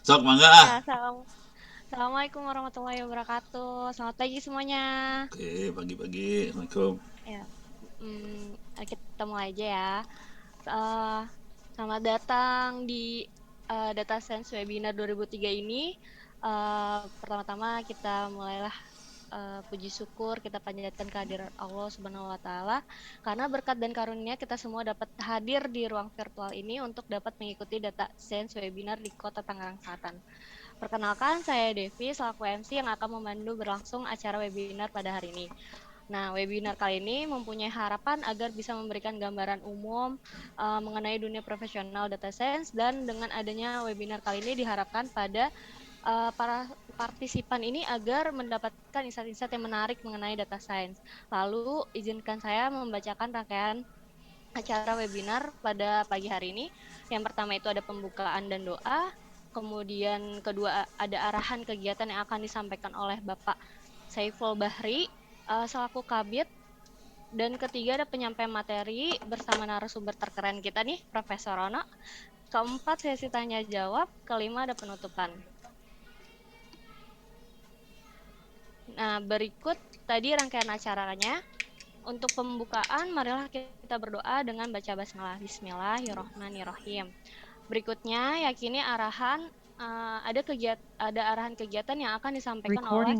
Sok, mangga ah. Ya, Assalamualaikum warahmatullahi wabarakatuh. Selamat pagi semuanya. Oke, pagi-pagi. Assalamualaikum. Ya, kita mulai aja ya. Eh, Selamat datang di Data Science Webinar 2003 ini. Pertama-tama kita mulailah puji syukur kita panjatkan kehadiran Allah Subhanahu wa taala karena berkat dan karunia kita semua dapat hadir di ruang virtual ini untuk dapat mengikuti Data Science Webinar di Kota Tangerang Selatan. Perkenalkan, saya Devi selaku MC yang akan memandu berlangsung acara webinar pada hari ini. Nah, webinar kali ini mempunyai harapan agar bisa memberikan gambaran umum mengenai dunia profesional data science, dan dengan adanya webinar kali ini diharapkan pada para partisipan ini agar mendapatkan insight-insight yang menarik mengenai data science. Lalu, izinkan saya membacakan rangkaian acara webinar pada pagi hari ini. Yang pertama itu ada pembukaan dan doa, kemudian kedua ada arahan kegiatan yang akan disampaikan oleh Bapak Saiful Bahri selaku Kabid, dan ketiga ada penyampaian materi bersama narasumber terkeren kita nih, Profesor Rono. Keempat sesi tanya jawab, kelima ada penutupan. Nah, berikut tadi rangkaian acaranya. Untuk pembukaan, marilah kita berdoa dengan baca basmalah. Bismillahirrahmanirrahim. Berikutnya, yakini ada arahan kegiatan yang akan disampaikan oleh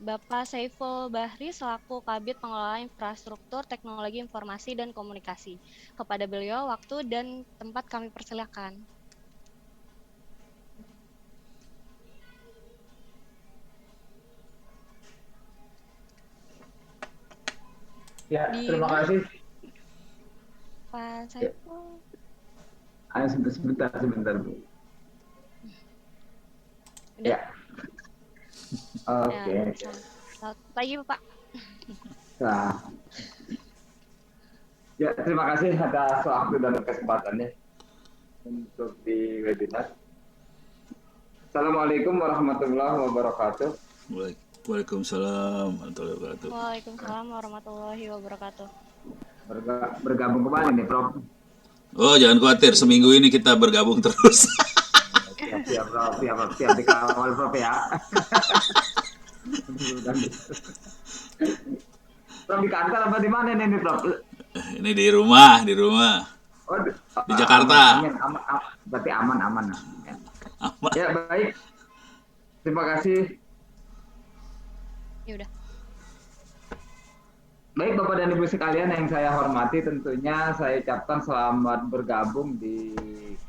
Bapak Saiful Bahri selaku Kabid Pengelola Infrastruktur Teknologi Informasi dan Komunikasi. Kepada beliau, waktu dan tempat kami persilakan. Ya, Di terima mana, kasih. Pak Ya, Saiful? sebentar, Bu. Udah? Ya, Ya, oke. selamat pagi, Pak. Nah, ya terima kasih atas waktu dan kesempatannya untuk di webinar. Assalamualaikum warahmatullahi wabarakatuh. Waalaikumsalam warahmatullahi wabarakatuh. Waalaikumsalam warahmatullahi wabarakatuh. Bergabung kembali nih, Prof. Oh, jangan khawatir. Seminggu ini kita bergabung terus. Siap, Prof. Siap dikawal, Prof ya. Prof di kantor apa di mana nih, Prof? Ini di rumah, di rumah. Oh, Di aman, Jakarta. aman, aman, berarti aman. Ya, Aman. ya baik. Terima kasih. Ya udah. Baik Bapak dan Ibu sekalian yang saya hormati, tentunya saya ucapkan selamat bergabung di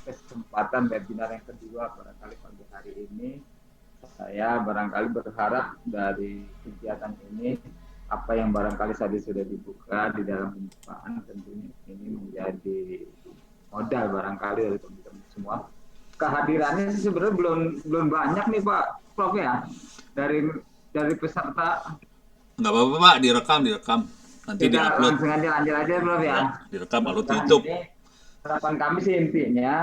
kesempatan webinar yang kedua barangkali pagi hari ini. Saya barangkali berharap dari kegiatan ini, apa yang barangkali tadi sudah dibuka di dalam pembukaan, tentunya ini menjadi modal barangkali dari teman-teman semua. Kehadirannya sebenarnya belum banyak nih Pak Prof ya, dari peserta. Nggak apa-apa, Pak. Direkam, direkam. Nanti Kita diupload. langsung aja lanjut aja Prof ya. Ya, direkam upload Mudah-mudahan YouTube. ini harapan kami sih intinya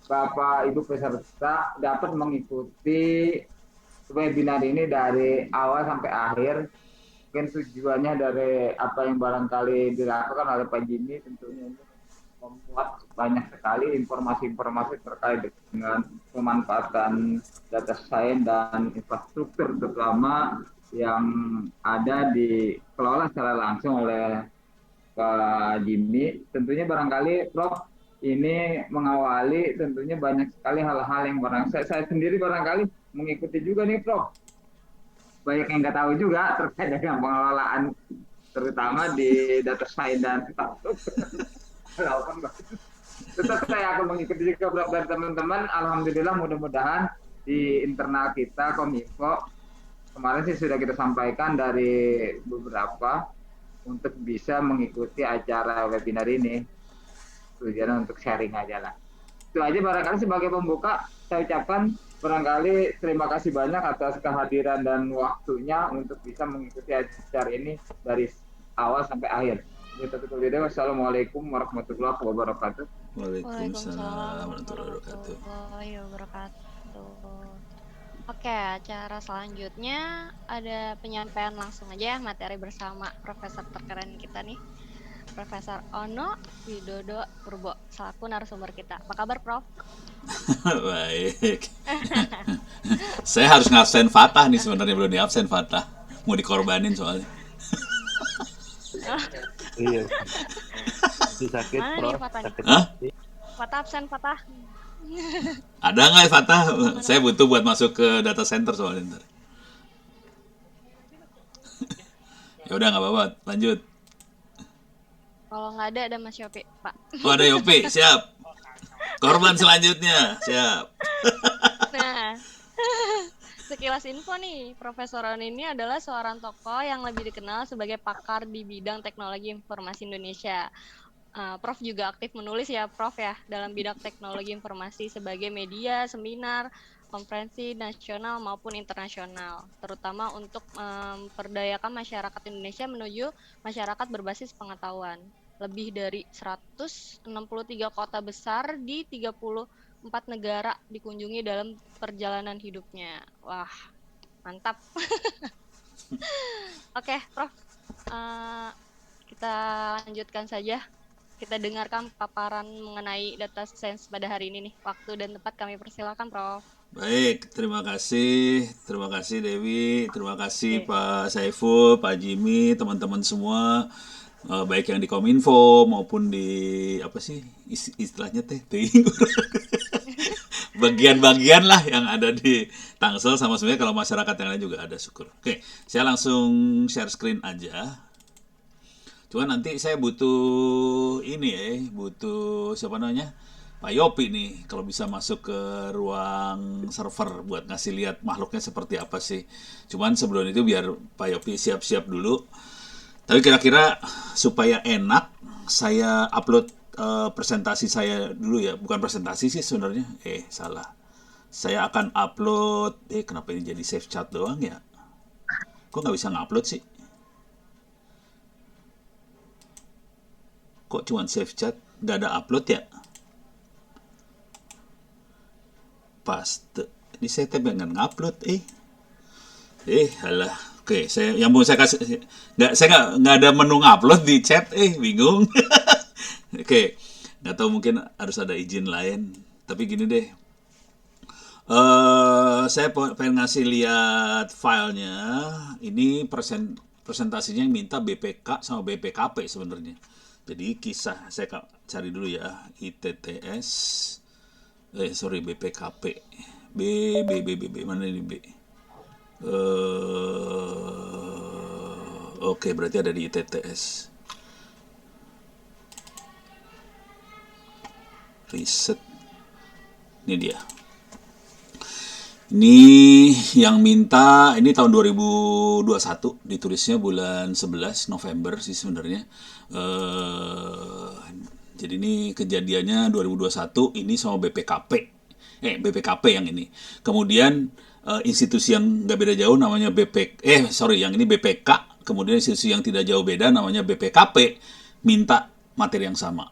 Bapak Ibu peserta dapat mengikuti webinar ini dari awal sampai akhir. Mungkin tujuannya dari apa yang barangkali dilakukan oleh Pak Jimmy tentunya ini membuat banyak sekali informasi-informasi terkait dengan pemanfaatan data science dan infrastruktur terutama yang ada dikelola secara langsung oleh Pak Jimmy. Tentunya barangkali Prof ini mengawali tentunya banyak sekali hal-hal yang saya sendiri barangkali mengikuti juga nih Prof. Banyak yang nggak tahu juga terkait dengan pengelolaan terutama di data science dan infrastruktur. Tetap saya akan mengikuti juga Prof dari teman-teman. Alhamdulillah mudah-mudahan di internal kita Kominfo kemarin sih sudah kita sampaikan dari beberapa untuk bisa mengikuti acara webinar ini. Tujuan untuk sharing aja lah. Itu aja barangkali sebagai pembuka saya ucapkan barangkali terima kasih banyak atas kehadiran dan waktunya untuk bisa mengikuti acara ini dari awal sampai akhir. Wassalamualaikum warahmatullahi wabarakatuh. Waalaikumsalam Waalaikumsalam warahmatullahi wabarakatuh. warahmatullahi wabarakatuh. Oke, acara selanjutnya ada penyampaian langsung aja ya materi bersama profesor terkeren kita nih, Profesor Ono Widodo Purbo selaku narasumber kita. Apa kabar, Prof? Baik. Saya harus ngabsen Fatah nih sebenarnya, belum diabsen Fatah. Mau dikorbanin soalnya. Iya, itu sakit, Mana nih Prof. Fatah nih? Sakit Hah? hati. Fatah absen Fatah. Ada nggak Fatah? Mana Saya butuh buat masuk ke data center soalnya ntar. Ya udah nggak apa-apa, lanjut. Kalau nggak ada Mas Yopi, Pak. Oh ada Yopi, siap. Korban selanjutnya, siap. Nah, sekilas info nih, Profesor On ini adalah seorang tokoh yang lebih dikenal sebagai pakar di bidang teknologi informasi Indonesia. Prof juga aktif menulis ya, Prof ya, dalam bidang teknologi informasi sebagai media, seminar, konferensi nasional maupun internasional, terutama untuk memperdayakan masyarakat Indonesia menuju masyarakat berbasis pengetahuan. Lebih dari 163 kota besar di 34 negara dikunjungi dalam perjalanan hidupnya. Wah, mantap. Oke, Prof. Eh, kita lanjutkan saja. Kita dengarkan paparan mengenai data science pada hari ini nih. Waktu dan tempat kami persilakan, Prof. Baik, terima kasih. Terima kasih Dewi, terima kasih Oke. Pak Saiful, Pak Jimmy, teman-teman semua. Baik yang di Kominfo maupun di apa sih istilahnya teh teuing bagian-bagian lah yang ada di Tangsel, sama sebenarnya kalau masyarakat yang lain juga ada, syukur. Oke, saya langsung share screen aja. Cuma nanti saya butuh ini butuh siapa namanya? Pak Yopi nih, kalau bisa masuk ke ruang server buat ngasih lihat makhluknya seperti apa sih. Cuman sebelum itu biar Pak Yopi siap-siap dulu. Tapi kira-kira supaya enak, saya upload presentasi saya dulu ya. Bukan presentasi sih sebenarnya. Salah. Saya akan upload. Kenapa ini jadi save chat doang ya? Kok nggak bisa ngupload sih? Kok cuma save chat? Nggak ada upload ya? Paste. Ini saya pengen ngupload halah. Oke, yang mau saya kasih nggak ada menu ngupload di chat, bingung. Oke, nggak tahu mungkin harus ada izin lain. Tapi gini deh, saya pengen ngasih lihat filenya. Ini presentasinya yang minta BPK sama BPKP sebenarnya. Jadi kisah saya cari dulu ya, ITTS, BPKP, B mana ini B? Oke, berarti ada di ITTS. Riset. Ini dia. Ini yang minta, ini tahun 2021, ditulisnya bulan 11 November sih sebenarnya. Jadi ini kejadiannya 2021, ini sama BPKP. BPKP yang ini. Kemudian institusi yang nggak beda jauh namanya yang ini BPK, kemudian institusi yang tidak jauh beda namanya BPKP, minta materi yang sama.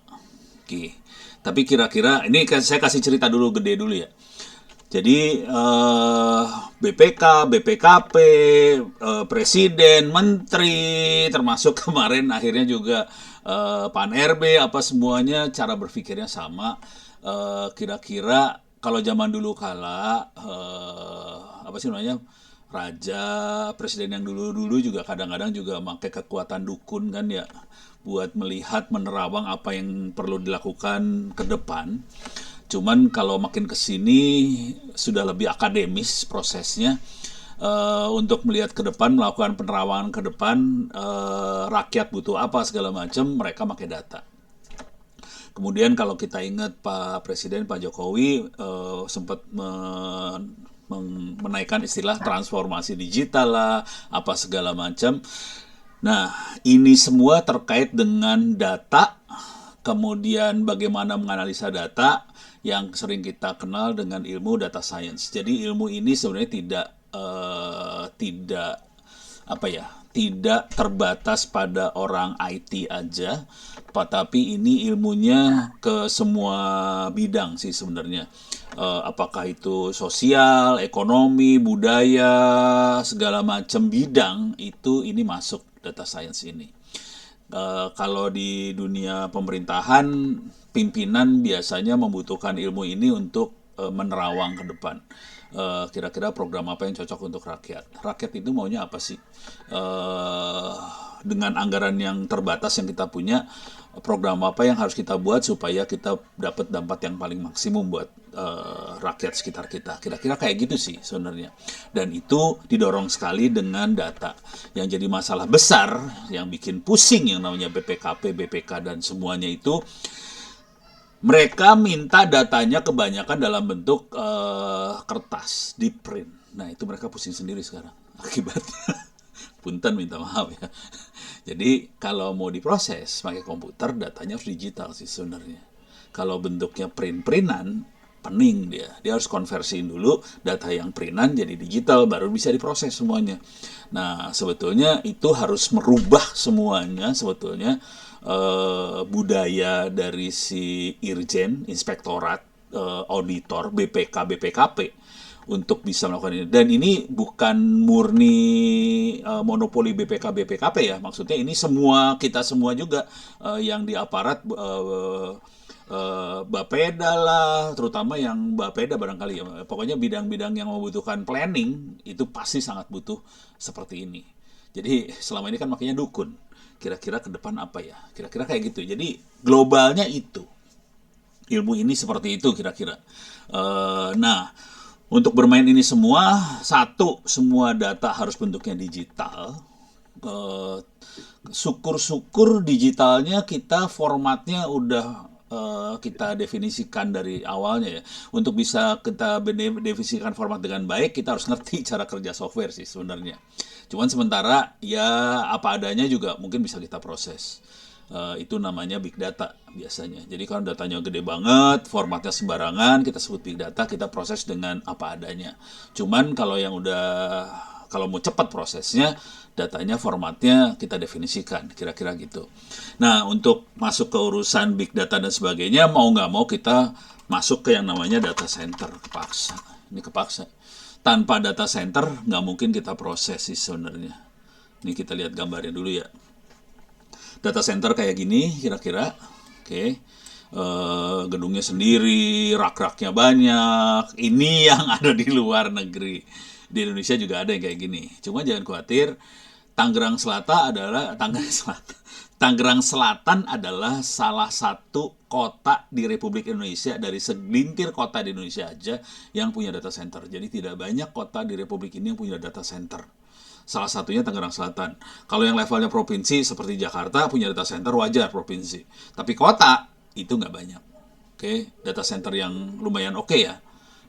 Oke. Tapi kira-kira ini saya kasih cerita dulu gede dulu ya. Jadi BPK, BPKP, presiden, menteri, termasuk kemarin akhirnya juga Pan RB, apa semuanya cara berpikirnya sama. Kira-kira kalau zaman dulu kala apa sih namanya, raja, presiden yang dulu-dulu juga kadang-kadang juga pakai kekuatan dukun kan ya, buat melihat menerawang apa yang perlu dilakukan ke depan. Cuman kalau makin kesini sudah lebih akademis prosesnya, untuk melihat ke depan, melakukan penerawangan ke depan, rakyat butuh apa segala macam, mereka pakai data. Kemudian kalau kita ingat Pak Presiden, Pak Jokowi sempat menaikkan istilah transformasi digital lah, apa segala macam. Nah, ini semua terkait dengan data, kemudian bagaimana menganalisa data yang sering kita kenal dengan ilmu data science. Jadi ilmu ini sebenarnya tidak terbatas pada orang IT aja, tapi ini ilmunya ke semua bidang sih sebenarnya. Apakah itu sosial, ekonomi, budaya, segala macam bidang itu ini masuk data science ini. Kalau di dunia pemerintahan, pimpinan biasanya membutuhkan ilmu ini untuk menerawang ke depan. Kira-kira program apa yang cocok untuk rakyat. Rakyat itu maunya apa sih? Dengan anggaran yang terbatas yang kita punya, program apa yang harus kita buat supaya kita dapat dampak yang paling maksimum buat rakyat sekitar kita. Kira-kira kayak gitu sih sebenarnya. Dan itu didorong sekali dengan data. Yang jadi masalah besar, yang bikin pusing yang namanya BPKP, BPK, dan semuanya itu, mereka minta datanya kebanyakan dalam bentuk kertas, di print. Nah, itu mereka pusing sendiri sekarang akibatnya. Punten, minta maaf ya. Jadi kalau mau diproses pakai komputer, datanya harus digital sih sebenarnya. Kalau bentuknya print-printan, pening dia. Dia harus konversiin dulu data yang printan jadi digital, baru bisa diproses semuanya. Nah, sebetulnya itu harus merubah semuanya sebetulnya budaya dari si Irjen, Inspektorat, Auditor, BPK, BPKP untuk bisa melakukan ini. Dan ini bukan murni monopoli BPK BPKP ya, maksudnya ini semua, kita semua juga yang di aparat, Bapeda lah, terutama yang Bapeda barangkali ya. Pokoknya bidang-bidang yang membutuhkan planning itu pasti sangat butuh seperti ini. Jadi selama ini kan makanya dukun. Kira-kira ke depan apa ya? Kira-kira kayak gitu. Jadi globalnya itu. Ilmu ini seperti itu kira-kira. Nah, untuk bermain ini semua, satu, semua data harus bentuknya digital. Syukur-syukur digitalnya kita formatnya udah kita definisikan dari awalnya ya. Untuk bisa kita definisikan format dengan baik, kita harus ngerti cara kerja software sih sebenarnya. Cuman sementara ya apa adanya juga mungkin bisa kita proses. Itu namanya big data biasanya. Jadi kalau datanya gede banget, formatnya sembarangan, kita sebut big data, kita proses dengan apa adanya. Cuman kalau yang kalau mau cepat prosesnya, datanya formatnya kita definisikan, kira-kira gitu. Nah, untuk masuk ke urusan big data dan sebagainya, mau nggak mau kita masuk ke yang namanya data center, kepaksa. Ini kepaksa. Tanpa data center, nggak mungkin kita proses sih sebenarnya. Ini kita lihat gambarnya dulu ya. Data center kayak gini kira-kira, oke. Gedungnya sendiri, rak-raknya banyak. Ini yang ada di luar negeri. Di Indonesia juga ada yang kayak gini. Cuma jangan khawatir, Tangerang Selatan adalah salah satu kota di Republik Indonesia, dari segelintir kota di Indonesia aja yang punya data center. Jadi tidak banyak kota di Republik ini yang punya data center. Salah satunya Tangerang Selatan. Kalau yang levelnya provinsi seperti Jakarta punya data center, wajar provinsi. Tapi kota itu nggak banyak. Oke, data center yang lumayan oke ya.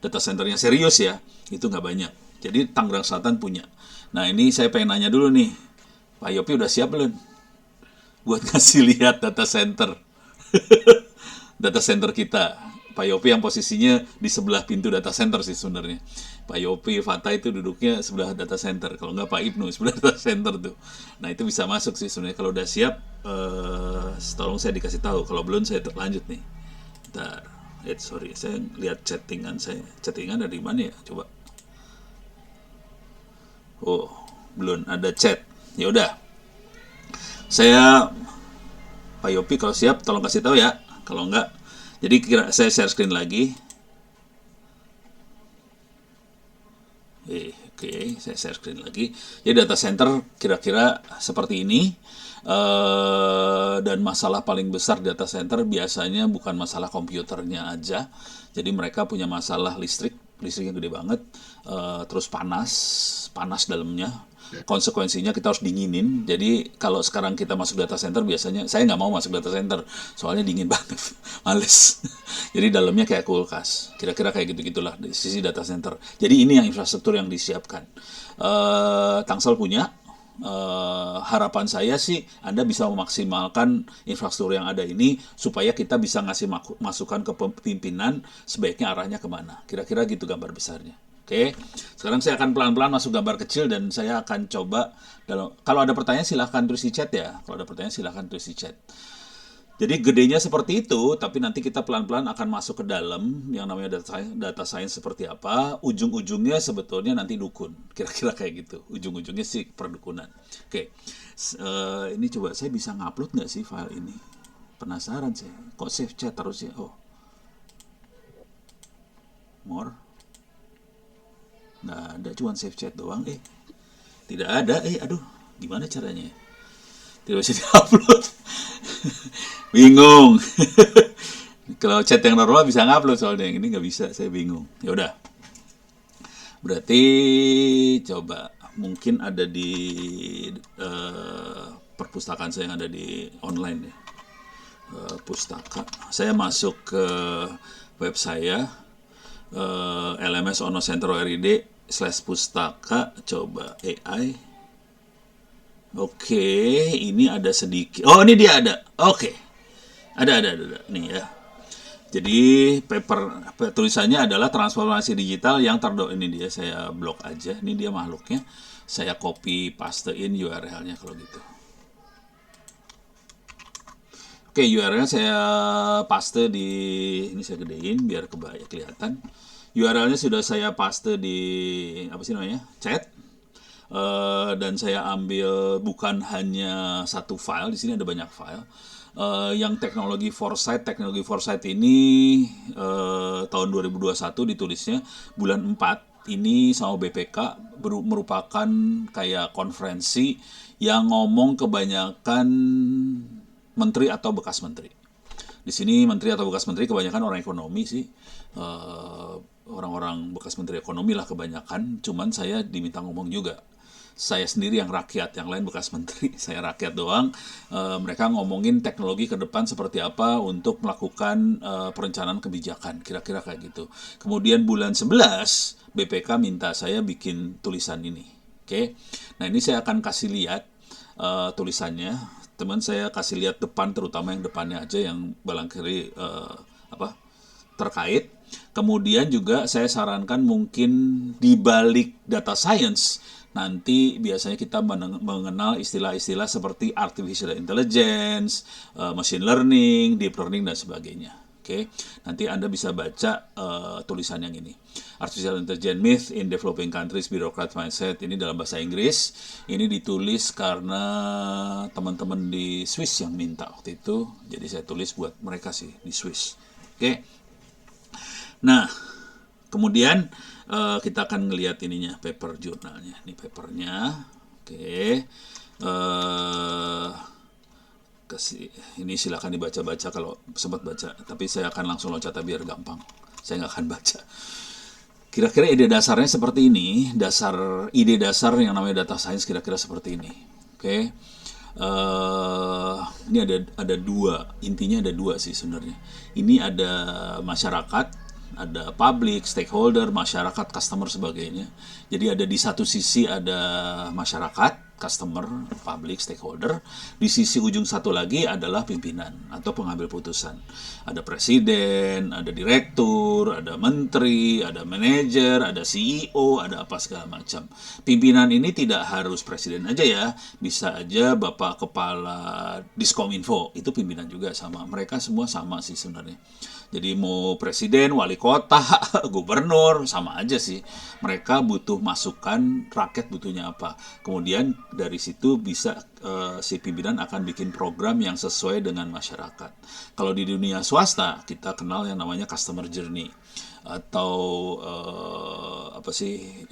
Data centernya serius ya, itu nggak banyak. Jadi Tangerang Selatan punya. Nah, ini saya pengen nanya dulu nih. Pak Yopi udah siap belum buat ngasih lihat data center? Data center kita. Pak Yopi yang posisinya di sebelah pintu data center sih sebenarnya. Pak Yopi, Fata itu duduknya sebelah data center. Kalau nggak Pak Ibnu sebelah data center tuh. Nah, itu bisa masuk sih sebenarnya. Kalau udah siap, tolong saya dikasih tahu. Kalau belum saya lanjut nih. Bentar. Sorry, saya lihat chattingan saya. Chattingan ada di mana ya? Coba. Oh, belum ada chat. Ya udah. Pak Yopi kalau siap tolong kasih tahu ya. Kalau enggak, jadi saya share screen lagi. Oke, saya share screen lagi. Jadi data center kira-kira seperti ini. Dan masalah paling besar data center biasanya bukan masalah komputernya aja. Jadi mereka punya masalah listriknya gede banget. Terus panas dalamnya. Konsekuensinya kita harus dinginin. Jadi kalau sekarang kita masuk data center, biasanya saya nggak mau masuk data center soalnya dingin banget, males. Jadi dalamnya kayak kulkas, kira-kira kayak gitu-gitulah di sisi data center. Jadi ini yang infrastruktur yang disiapkan. Tangsel punya. Harapan saya sih Anda bisa memaksimalkan infrastruktur yang ada ini supaya kita bisa ngasih masukan ke pimpinan sebaiknya arahnya kemana. Kira-kira gitu gambar besarnya. Oke, sekarang saya akan pelan-pelan masuk gambar kecil dan saya akan coba, kalau ada pertanyaan silahkan tulis di chat ya. Kalau ada pertanyaan silahkan tulis di chat. Jadi gedenya seperti itu, tapi nanti kita pelan-pelan akan masuk ke dalam yang namanya data science seperti apa. Ujung-ujungnya sebetulnya nanti dukun, kira-kira kayak gitu. Ujung-ujungnya sih perdukunan. Oke, ini coba saya bisa ngupload nggak sih file ini? Penasaran saya, kok save chat terus ya? Oh. more. Nggak ada, cuma save chat doang. Tidak ada. Aduh, gimana caranya? Tidak bisa diupload. Bingung. Kalau chat yang normal bisa ngupload, soalnya yang ini nggak bisa, saya bingung. Ya udah. Berarti coba mungkin ada di perpustakaan saya yang ada di online ya. Pustaka. Saya masuk ke web saya LMS Ono Sentro RID/pustaka, coba AI. Oke, ini ada sedikit. Oh, ini dia ada. Oke. Ada. Nih ya. Jadi paper tulisannya adalah transformasi digital yang ini dia, saya blok aja. Ini dia makhluknya. Saya copy pastein URL-nya kalau gitu. Oke, URL saya paste di ini, saya gedein biar kelihatan. URL-nya sudah saya paste di apa sih namanya? Chat. Dan saya ambil bukan hanya satu file, di sini ada banyak file. Yang teknologi foresight ini tahun 2021 ditulisnya bulan 4 ini sama BPK, merupakan kayak konferensi yang ngomong kebanyakan menteri atau bekas menteri. Di sini menteri atau bekas menteri kebanyakan orang ekonomi sih, orang-orang bekas menteri ekonomi lah kebanyakan. Cuman saya diminta ngomong juga. Saya sendiri yang rakyat, yang lain bekas menteri, saya rakyat doang. Mereka ngomongin teknologi ke depan seperti apa untuk melakukan perencanaan kebijakan, kira-kira kayak gitu. Kemudian bulan 11, BPK minta saya bikin tulisan ini. Oke. Nah, ini saya akan kasih lihat tulisannya. Teman saya kasih lihat depan, terutama yang depannya aja, yang barangkali terkait. Kemudian juga saya sarankan mungkin di balik data science nanti biasanya kita mengenal istilah-istilah seperti artificial intelligence, machine learning, deep learning, dan sebagainya. Oke, nanti Anda bisa baca tulisan yang ini. Artificial Intelligence Myth in Developing Countries, Bureaucrat Mindset, ini dalam bahasa Inggris. Ini ditulis karena teman-teman di Swiss yang minta waktu itu. Jadi saya tulis buat mereka sih di Swiss. Oke. Nah, kemudian kita akan ngelihat ininya, paper jurnalnya. Ini papernya. Oke. Ini silakan dibaca-baca kalau sempat baca. Tapi saya akan langsung loncat biar gampang. Saya nggak akan baca. Kira-kira ide dasarnya seperti ini. Ide dasar yang namanya data science kira-kira seperti ini. Oke. Ini ada dua. Intinya ada dua sih sebenarnya. Ini ada masyarakat, ada public, stakeholder, masyarakat, customer, sebagainya. Jadi ada di satu sisi ada masyarakat, customer, public, stakeholder. Di sisi ujung satu lagi adalah pimpinan atau pengambil putusan. Ada presiden, ada direktur, ada menteri, ada manajer, ada CEO, ada apa segala macam. Pimpinan ini tidak harus presiden aja ya. Bisa aja Bapak Kepala Diskominfo, itu pimpinan juga sama. Mereka semua sama sih sebenarnya. Jadi mau presiden, wali kota, gubernur, sama aja sih. Mereka butuh masukan, rakyat butuhnya apa. Kemudian dari situ bisa si pimpinan akan bikin program yang sesuai dengan masyarakat. Kalau di dunia swasta, kita kenal yang namanya customer journey. Atau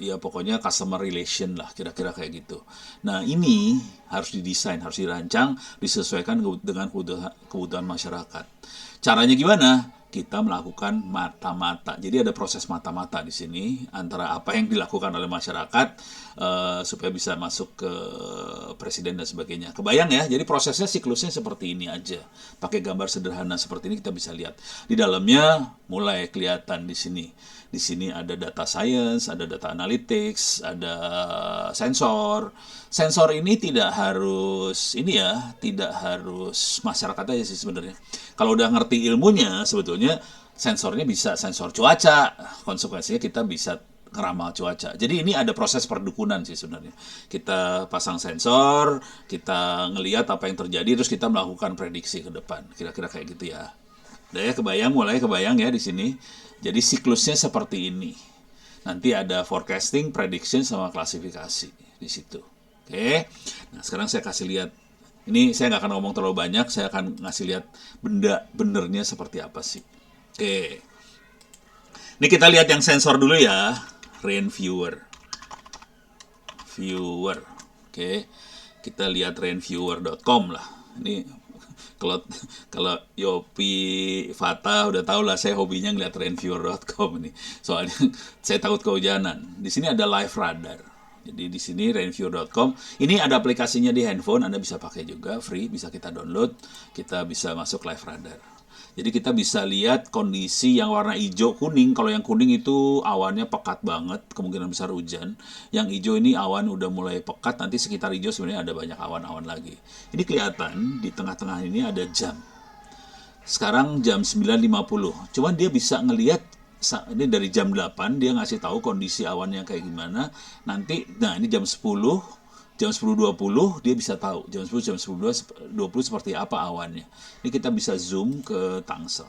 ya pokoknya customer relation lah, kira-kira kayak gitu. Nah, ini harus didesain, harus dirancang, disesuaikan dengan kebutuhan masyarakat. Caranya gimana? Kita melakukan mata-mata. Jadi ada proses mata-mata di sini antara apa yang dilakukan oleh masyarakat supaya bisa masuk ke presiden dan sebagainya. Kebayang ya? Jadi prosesnya, siklusnya seperti ini aja. Pakai gambar sederhana seperti ini kita bisa lihat. Di dalamnya mulai kelihatan di sini. Di sini ada data science, ada data analytics, ada sensor. Sensor ini tidak harus tidak harus masyarakat aja sih sebenarnya. Kalau udah ngerti ilmunya, sebetulnya sensornya bisa sensor cuaca. Konsekuensinya kita bisa ngeramal cuaca. Jadi ini ada proses perdukunan sih sebenarnya. Kita pasang sensor, kita ngelihat apa yang terjadi, terus kita melakukan prediksi ke depan. Kira-kira kayak gitu ya. Udah ya, mulai kebayang ya di sini. Jadi siklusnya seperti ini. Nanti ada forecasting, prediction, sama klasifikasi di situ. Oke. Nah, sekarang saya kasih lihat. Ini saya nggak akan ngomong terlalu banyak. Saya akan ngasih lihat benda benernya seperti apa sih. Oke. Ini kita lihat yang sensor dulu ya. Rain viewer. Oke. Kita lihat rainviewer.com lah. Ini kalau kalau Yopi Fata udah tahu lah, saya hobinya ngeliat rainviewer.com ini. Soalnya saya takut kehujanan. Di sini ada live radar. Jadi di sini rainviewer.com. Ini ada aplikasinya di handphone, Anda bisa pakai juga, free, bisa kita download. Kita bisa masuk live radar. Jadi kita bisa lihat kondisi yang warna hijau kuning. Kalau yang kuning itu awannya pekat banget, kemungkinan besar hujan. Yang hijau ini awan udah mulai pekat, nanti sekitar hijau sebenarnya ada banyak awan-awan lagi. Ini kelihatan di tengah-tengah ini ada jam. Sekarang jam 9.50. Cuman dia bisa ngelihat ini dari jam 8 dia ngasih tahu kondisi awannya kayak gimana. Nanti nah ini jam 10 jam 10.20 dia bisa tahu jam 10 jam 10.20 seperti apa awannya. Ini kita bisa zoom ke Tangsel.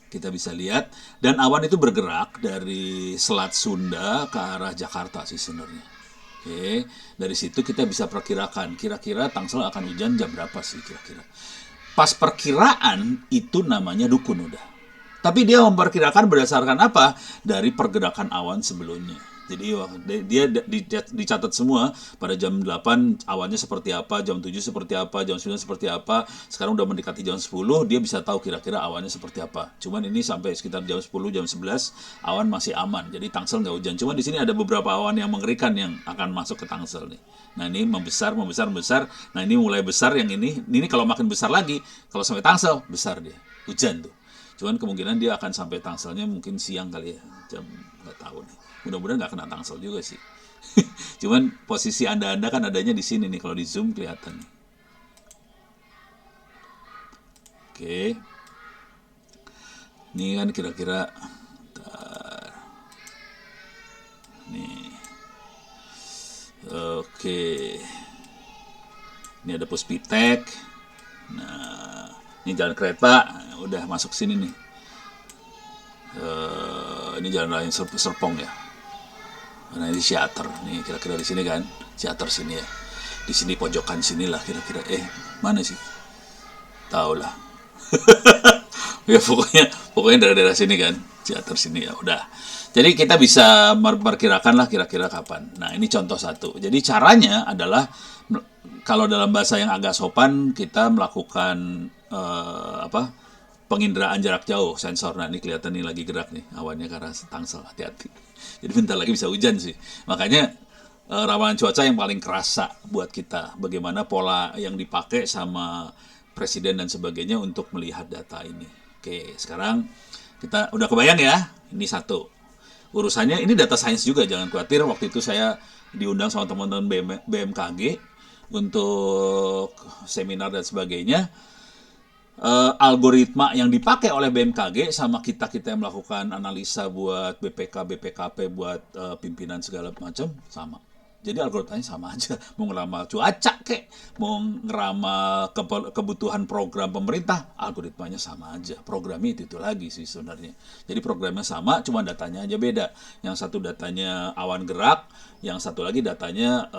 Kita bisa lihat dan awan itu bergerak dari Selat Sunda ke arah Jakarta sih sebenarnya. Oke, dari situ kita bisa perkirakan kira-kira Tangsel akan hujan jam berapa sih kira-kira. Pas perkiraan itu namanya dukun udah. Tapi dia memperkirakan berdasarkan apa? Dari pergerakan awan sebelumnya. Jadi dia dicatat semua pada jam 8 awannya seperti apa, jam 7 seperti apa, jam 9 seperti apa. Sekarang udah mendekati jam 10, dia bisa tahu kira-kira awannya seperti apa. Cuman ini sampai sekitar jam 10, jam 11 awan masih aman. Jadi Tangsel nggak hujan. Cuman di sini ada beberapa awan yang mengerikan yang akan masuk ke Tangsel nih. Nah ini membesar. Nah ini mulai besar yang ini kalau makin besar lagi, kalau sampai Tangsel besar dia, hujan tuh. Cuman kemungkinan dia akan sampai Tangselnya mungkin siang kali ya, jam nggak tahu nih. Mudah-mudahan nggak kena Tangsel juga sih. Cuman posisi anda kan adanya di sini nih, kalau di zoom kelihatan. Oke. Ini kan kira-kira nih. Oke. Ini ada Puspitek. Nah, ini jalan kereta udah masuk sini nih. Ini jalan raya Serpong ya. Nah ini Siater nih kira-kira di sini kan, Siater sini ya. Di sini pojokan sinilah kira-kira. Mana sih? Tahu lah. Ya pokoknya daerah-daerah sini kan, Siater sini ya. Udah. Jadi kita bisa memperkirakan lah kira-kira kapan. Nah ini contoh satu. Jadi caranya adalah kalau dalam bahasa yang agak sopan kita melakukan penginderaan jarak jauh, sensor. Nah ini kelihatan nih lagi gerak nih awannya ke arah Tangsel, hati-hati. Jadi bentar lagi bisa hujan sih. Makanya ramalan cuaca yang paling kerasa buat kita, bagaimana pola yang dipakai sama presiden dan sebagainya untuk melihat data ini. Oke, sekarang kita udah kebayang ya, ini satu. Urusannya ini data sains juga, jangan khawatir. Waktu itu saya diundang sama teman-teman BMKG untuk seminar dan sebagainya. Algoritma yang dipakai oleh BMKG sama kita yang melakukan analisa buat BPKP buat pimpinan segala macam sama. Jadi algoritmanya sama aja. Mau ngeramal cuaca kek, mau ngeramal kebutuhan program pemerintah, algoritmanya sama aja. Programnya itu lagi sih sebenarnya. Jadi programnya sama, cuma datanya aja beda. Yang satu datanya awan gerak, yang satu lagi datanya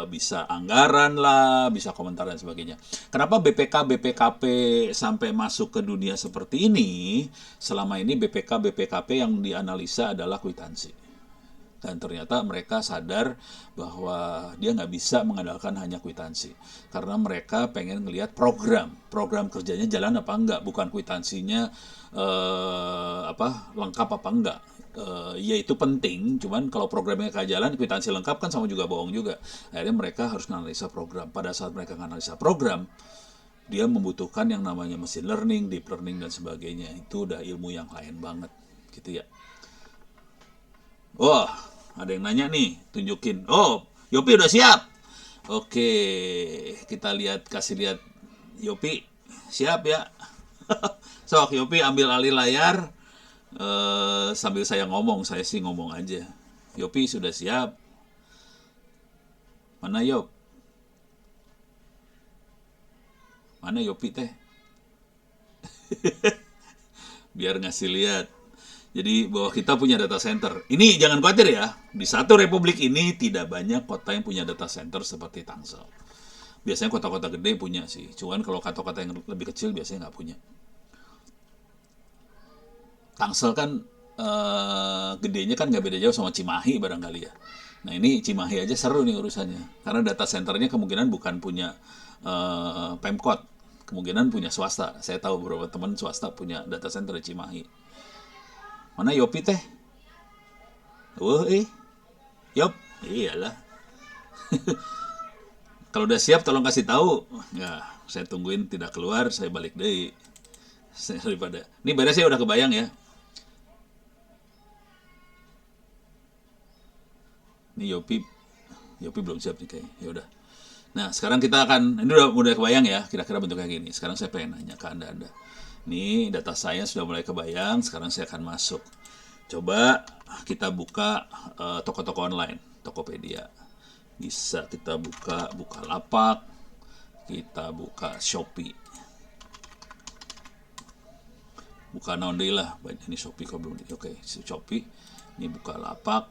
bisa anggaran lah, bisa komentar dan sebagainya. Kenapa BPKP sampai masuk ke dunia seperti ini? Selama ini BPKP yang dianalisa adalah kwitansi. Dan ternyata mereka sadar bahwa dia nggak bisa mengandalkan hanya kwitansi. Karena mereka pengen ngelihat program kerjanya jalan apa enggak, bukan kwitansinya lengkap apa enggak. Ya itu penting, cuman kalau programnya nggak jalan, kwitansi lengkap kan sama juga bohong juga. Akhirnya mereka harus menganalisa program. Pada saat mereka menganalisa program, dia membutuhkan yang namanya machine learning, deep learning dan sebagainya. Itu udah ilmu yang lain banget, gitu ya. Wah, ada yang nanya nih, tunjukin. Oh, Yopi udah siap. Oke, kita kasih lihat Yopi. Siap ya. Sok, Yopi ambil alih layar. Sambil saya ngomong, saya sih ngomong aja. Yopi sudah siap. Mana Yop? Mana Yopi teh? Biar ngasih lihat. Jadi bahwa kita punya data center. Ini jangan khawatir ya, di satu republik ini tidak banyak kota yang punya data center seperti Tangsel. Biasanya kota-kota gede punya sih, cuman kalau kota-kota yang lebih kecil biasanya nggak punya. Tangsel kan gedenya kan nggak beda jauh sama Cimahi barangkali ya. Nah ini Cimahi aja seru nih urusannya, karena data centernya kemungkinan bukan punya Pemkot, kemungkinan punya swasta. Saya tahu beberapa teman swasta punya data center di Cimahi. Mana Yopi teh? Wah, Yop, iyalah. Kalau udah siap tolong kasih tahu. Ya, saya tungguin tidak keluar, saya balik deh. Daripada. Ini beres ya, udah kebayang ya. Ini Yopi belum siap nih kayaknya. Ya udah. Nah, sekarang kita akan, ini udah kebayang ya, kira-kira bentuknya gini. Sekarang saya pengen nanya ke Anda. Ini data saya sudah mulai kebayang, sekarang saya akan masuk. Coba kita buka toko-toko online, Tokopedia. Bisa kita buka Bukalapak, kita buka Shopee. Buka naon deui lah, ini Shopee kok belum. Oke, Shopee. Ini Bukalapak,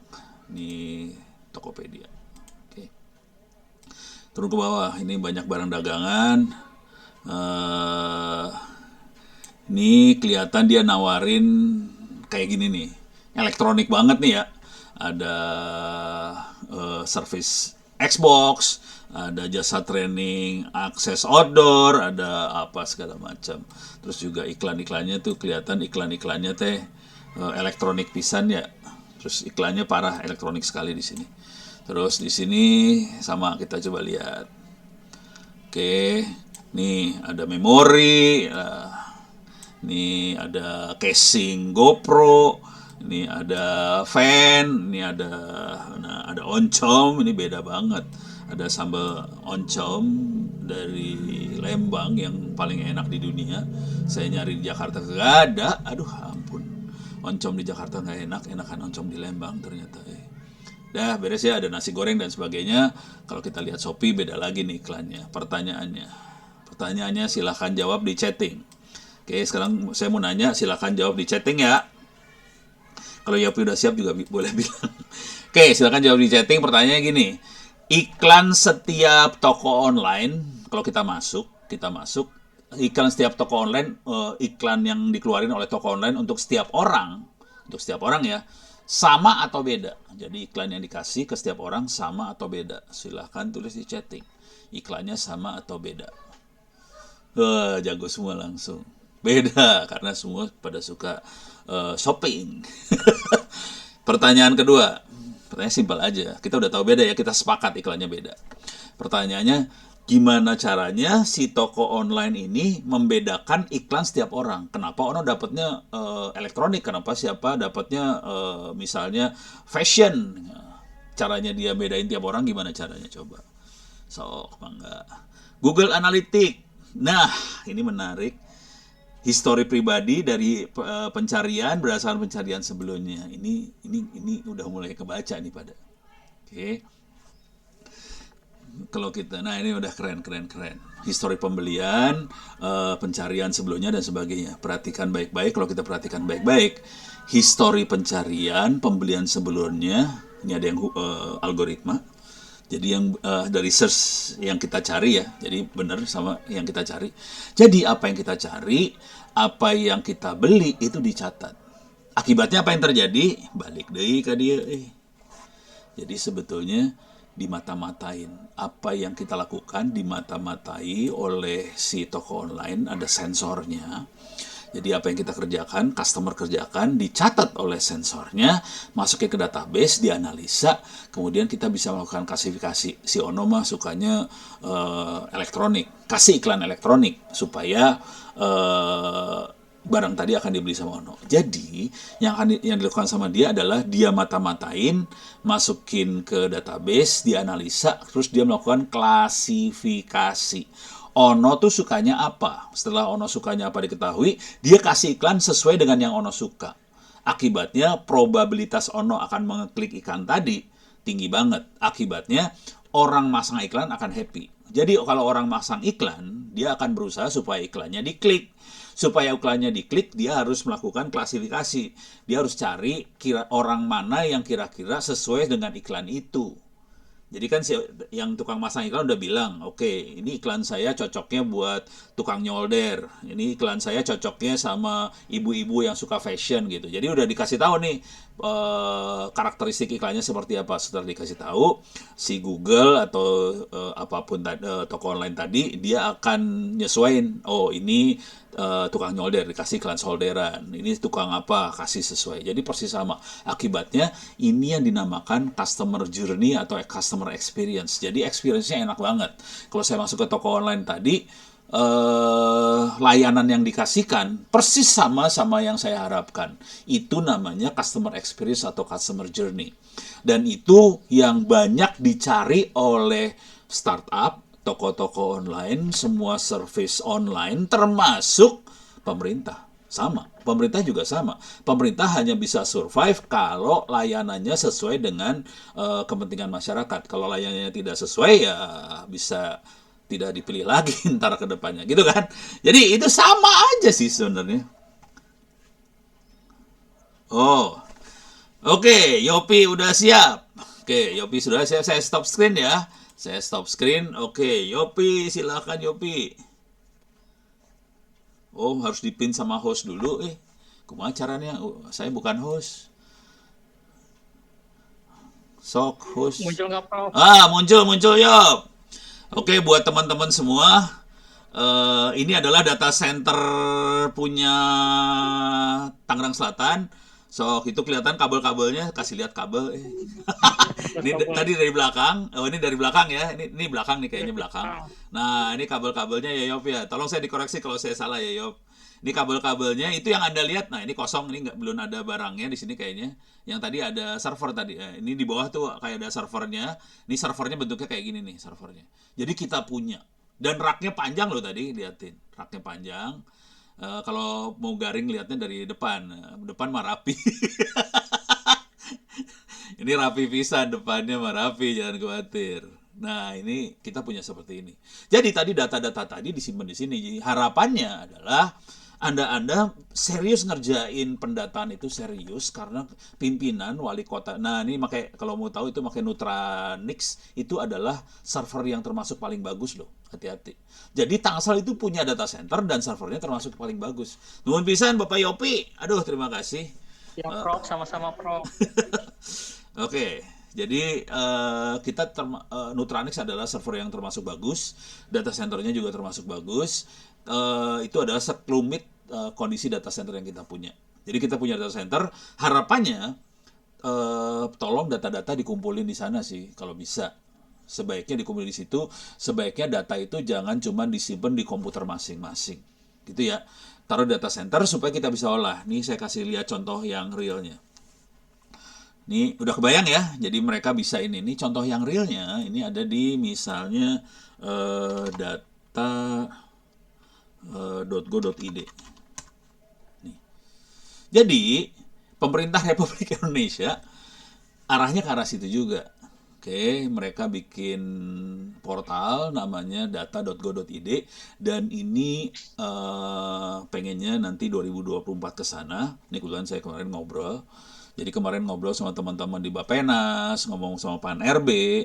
ini Tokopedia. Oke. Turun ke bawah, ini banyak barang dagangan. Ini kelihatan dia nawarin kayak gini nih, elektronik banget nih ya. Ada service Xbox, ada jasa training, akses outdoor, ada apa segala macam. Terus juga iklan-iklannya tuh kelihatan iklan-iklannya teh elektronik pisan ya. Terus iklannya parah elektronik sekali di sini. Terus di sini sama kita coba lihat. Oke, nih ada memori, nih ada casing GoPro, ini ada fan, ini ada oncom, ini beda banget. Ada sambal oncom dari Lembang yang paling enak di dunia. Saya nyari di Jakarta gak ada. Aduh ampun, oncom di Jakarta nggak enak, enakan oncom di Lembang ternyata. Dah beres ya, ada nasi goreng dan sebagainya. Kalau kita lihat Shopee beda lagi nih iklannya. Pertanyaannya silahkan jawab di chatting. Oke, sekarang saya mau nanya, silahkan jawab di chatting ya. Kalau Yopi udah siap juga boleh bilang. Oke, silahkan jawab di chatting. Pertanyaannya gini, iklan setiap toko online, kalau kita masuk, iklan setiap toko online, iklan yang dikeluarin oleh toko online untuk setiap orang ya, sama atau beda? Jadi iklan yang dikasih ke setiap orang sama atau beda? Silahkan tulis di chatting. Iklannya sama atau beda? Jago semua langsung. Beda, karena semua pada suka shopping. Pertanyaan kedua. Pertanyaan simpel aja. Kita udah tahu beda ya, kita sepakat iklannya beda. Pertanyaannya, gimana caranya si toko online ini membedakan iklan setiap orang? Kenapa orang dapatnya elektronik? Kenapa siapa dapatnya misalnya fashion? Caranya dia bedain tiap orang gimana caranya? Coba. Sok, bangga. Google Analytics. Nah, ini menarik. Histori pribadi dari pencarian berdasarkan pencarian sebelumnya. Ini udah mulai kebaca nih pada. Oke. Kalau kita, nah ini udah keren. Histori pembelian, pencarian sebelumnya dan sebagainya. Perhatikan baik-baik. Kalau kita perhatikan baik-baik, histori pencarian, pembelian sebelumnya, ini ada yang algoritma. Jadi yang dari search yang kita cari ya, jadi benar sama yang kita cari. Jadi apa yang kita cari, apa yang kita beli itu dicatat. Akibatnya apa yang terjadi? Balik deh ke dia. Jadi sebetulnya dimata-matain. Apa yang kita lakukan dimata-matai oleh si toko online, ada sensornya. Jadi apa yang kita kerjakan, customer kerjakan, dicatat oleh sensornya, masukin ke database, dianalisa, kemudian kita bisa melakukan klasifikasi. Si Ono mah sukanya elektronik, kasih iklan elektronik supaya barang tadi akan dibeli sama Ono. Jadi yang dilakukan sama dia adalah dia mata-matain, masukin ke database, dianalisa, terus dia melakukan klasifikasi. Ono tuh sukanya apa? Setelah Ono sukanya apa diketahui, dia kasih iklan sesuai dengan yang Ono suka. Akibatnya probabilitas Ono akan mengeklik iklan tadi tinggi banget. Akibatnya orang masang iklan akan happy. Jadi kalau orang masang iklan, dia akan berusaha supaya iklannya diklik. Supaya iklannya diklik, dia harus melakukan klasifikasi. Dia harus cari orang mana yang kira-kira sesuai dengan iklan itu. Jadi kan yang tukang masang iklan udah bilang, oke, ini iklan saya cocoknya buat tukang nyolder. Ini iklan saya cocoknya sama ibu-ibu yang suka fashion gitu. Jadi udah dikasih tahu nih karakteristik iklannya seperti apa. Setelah dikasih tahu, si Google atau apapun toko online tadi, dia akan nyesuaiin. Oh, ini tukang nyolder dikasih iklan solderan, ini tukang apa kasih sesuai, jadi persis sama. Akibatnya ini yang dinamakan customer journey atau customer experience. Jadi experience-nya enak banget. Kalau saya masuk ke toko online tadi, layanan yang dikasihkan persis sama yang saya harapkan. Itu namanya customer experience atau customer journey. Dan itu yang banyak dicari oleh startup, toko-toko online, semua service online, termasuk pemerintah. Sama, pemerintah juga sama. Pemerintah hanya bisa survive kalau layanannya sesuai dengan kepentingan masyarakat. Kalau layanannya tidak sesuai, ya bisa tidak dipilih lagi ntar ke depannya, gitu kan. Jadi itu sama aja sih sebenarnya. Oh, oke, Yopi udah siap. Oke, Yopi sudah siap. Saya stop screen ya. Saya stop screen. Oke, Yopi, silakan Yopi. Oh, harus dipin sama host dulu. Kumaha caranya? Saya bukan host. Sok host. Muncul nggak, Prof? Muncul Yop. Oke, buat teman-teman semua, ini adalah data center punya Tangerang Selatan. Sok, itu kelihatan kabel-kabelnya, kasih lihat kabel. Ini tadi dari belakang. Oh, ini dari belakang ya. Ini belakang nih, kayaknya belakang. Nah, ini kabel-kabelnya ya Yop ya. Tolong saya dikoreksi kalau saya salah ya Yop. Ini kabel-kabelnya itu yang Anda lihat. Nah, ini kosong, ini belum ada barangnya di sini kayaknya. Yang tadi ada server tadi. Ini di bawah tuh kayak ada servernya. Ini servernya bentuknya kayak gini nih servernya. Jadi kita punya. Dan raknya panjang loh tadi, liatin. Raknya panjang. Kalau mau garing lihatnya dari depan. Depan mah rapi. Ini rapi pisan, depannya mah rapi, jangan khawatir. Nah, ini kita punya seperti ini. Jadi tadi data-data tadi disimpan di sini. Jadi harapannya adalah Anda serius ngerjain pendataan itu serius karena pimpinan wali kota. Nah, ini kalau mau tahu itu pakai Nutranix, itu adalah server yang termasuk paling bagus loh. Hati-hati. Jadi Tangsel itu punya data center dan servernya termasuk paling bagus. Nuhun pisan Bapak Yopi. Aduh, terima kasih. Ya, Prof, sama-sama, Prof. Oke. Jadi kita Nutranix adalah server yang termasuk bagus, data centernya juga termasuk bagus. Itu adalah sekelumit kondisi data center yang kita punya. Jadi kita punya data center, harapannya tolong data-data dikumpulin di sana sih kalau bisa. Sebaiknya dikumpulin di situ, sebaiknya data itu jangan cuma disimpan di komputer masing-masing. Gitu ya. Taruh data center supaya kita bisa olah. Nih saya kasih lihat contoh yang realnya. Ini udah kebayang ya, jadi mereka bisa ini. Ini contoh yang realnya, ini ada di misalnya data.go.id. Nih. Jadi, pemerintah Republik Indonesia arahnya ke arah situ juga. Oke, mereka bikin portal namanya data.go.id dan ini pengennya nanti 2024 ke sana. Ini kebetulan saya kemarin ngobrol. Jadi kemarin ngobrol sama teman-teman di Bappenas, ngomong sama Pan RB,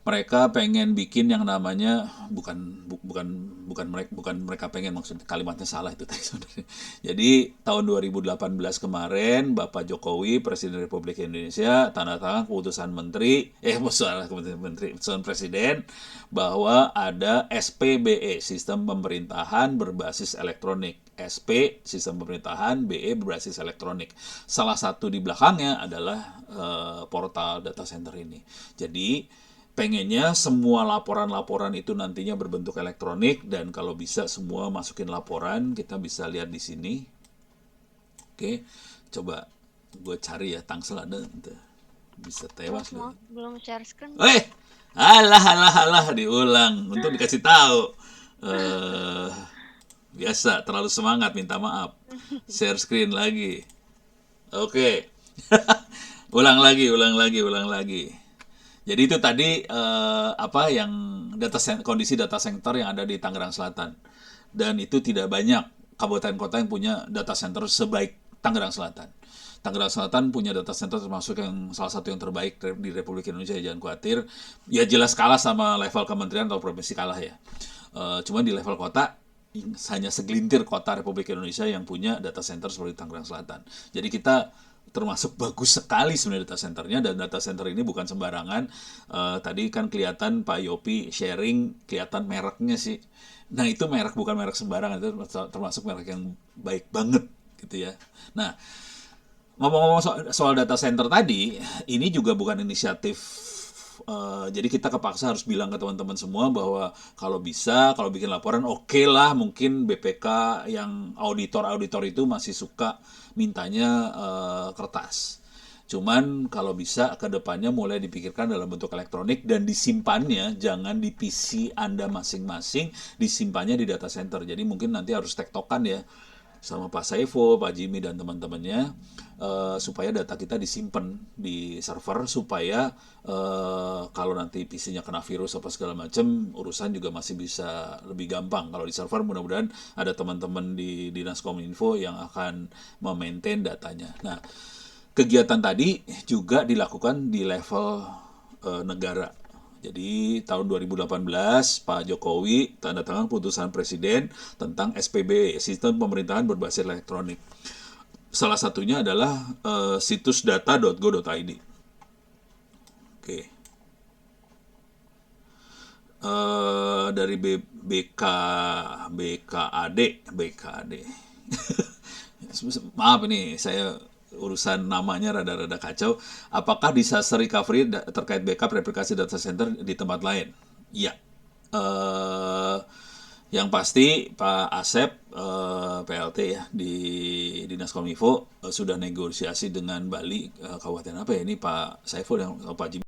mereka pengen bikin yang namanya bukan mereka pengen, maksud kalimatnya salah itu tadi sebenarnya. Jadi tahun 2018 kemarin Bapak Jokowi Presiden Republik Indonesia tanda tangan keputusan keputusan Presiden bahwa ada SPBE, Sistem Pemerintahan Berbasis Elektronik. SP, Sistem Pemerintahan, BE berbasis elektronik. Salah satu di belakangnya adalah portal data center ini. Jadi pengennya semua laporan-laporan itu nantinya berbentuk elektronik dan kalau bisa semua masukin laporan, kita bisa lihat di sini. Oke, coba gue cari ya, Tangsel ada, bisa tewas loh. Belum share screen. Alah, diulang untuk dikasih tahu. Biasa, terlalu semangat, minta maaf. Share screen lagi. Oke. Ulang lagi. Jadi itu tadi yang kondisi data center yang ada di Tangerang Selatan. Dan itu tidak banyak kabupaten kota yang punya data center sebaik Tangerang Selatan. Tangerang Selatan punya data center termasuk yang salah satu yang terbaik di Republik Indonesia, jangan khawatir. Ya jelas kalah sama level kementerian atau provinsi kalah ya. Cuma di level kota hanya segelintir kota Republik Indonesia yang punya data center seperti Tangerang Selatan. Jadi kita termasuk bagus sekali sebenarnya data centernya, dan data center ini bukan sembarangan. Tadi kan kelihatan Pak Yopi sharing, kelihatan mereknya sih. Nah itu merek, bukan merek sembarangan, itu termasuk merek yang baik banget gitu ya. Nah ngomong-ngomong soal data center tadi, ini juga bukan inisiatif. Jadi kita kepaksa harus bilang ke teman-teman semua bahwa kalau bisa, kalau bikin laporan oke lah, mungkin BPK yang auditor itu masih suka mintanya kertas. Cuman kalau bisa ke depannya mulai dipikirkan dalam bentuk elektronik dan disimpannya jangan di PC Anda masing-masing, disimpannya di data center. Jadi mungkin nanti harus tektokan ya sama Pak Saiful, Pak Jimmy dan teman-temannya supaya data kita disimpan di server, supaya kalau nanti PC-nya kena virus apa segala macam, urusan juga masih bisa lebih gampang. Kalau di server mudah-mudahan ada teman-teman di Dinas Kominfo yang akan memaintain datanya. Nah, kegiatan tadi juga dilakukan di level negara. Jadi tahun 2018 Pak Jokowi tanda tangan putusan Presiden tentang SPB, Sistem Pemerintahan Berbasis Elektronik. Salah satunya adalah situs data.go.id. Oke. Dari BKAD. Maaf ini saya urusan namanya rada-rada kacau. Apakah disaster recovery terkait backup replikasi data center di tempat lain? Iya. Yang pasti Pak Asep PLT ya di Dinas Kominfo sudah negosiasi dengan Bali, kabupaten apa ya ini, Pak Saiful yang Pak Jimmy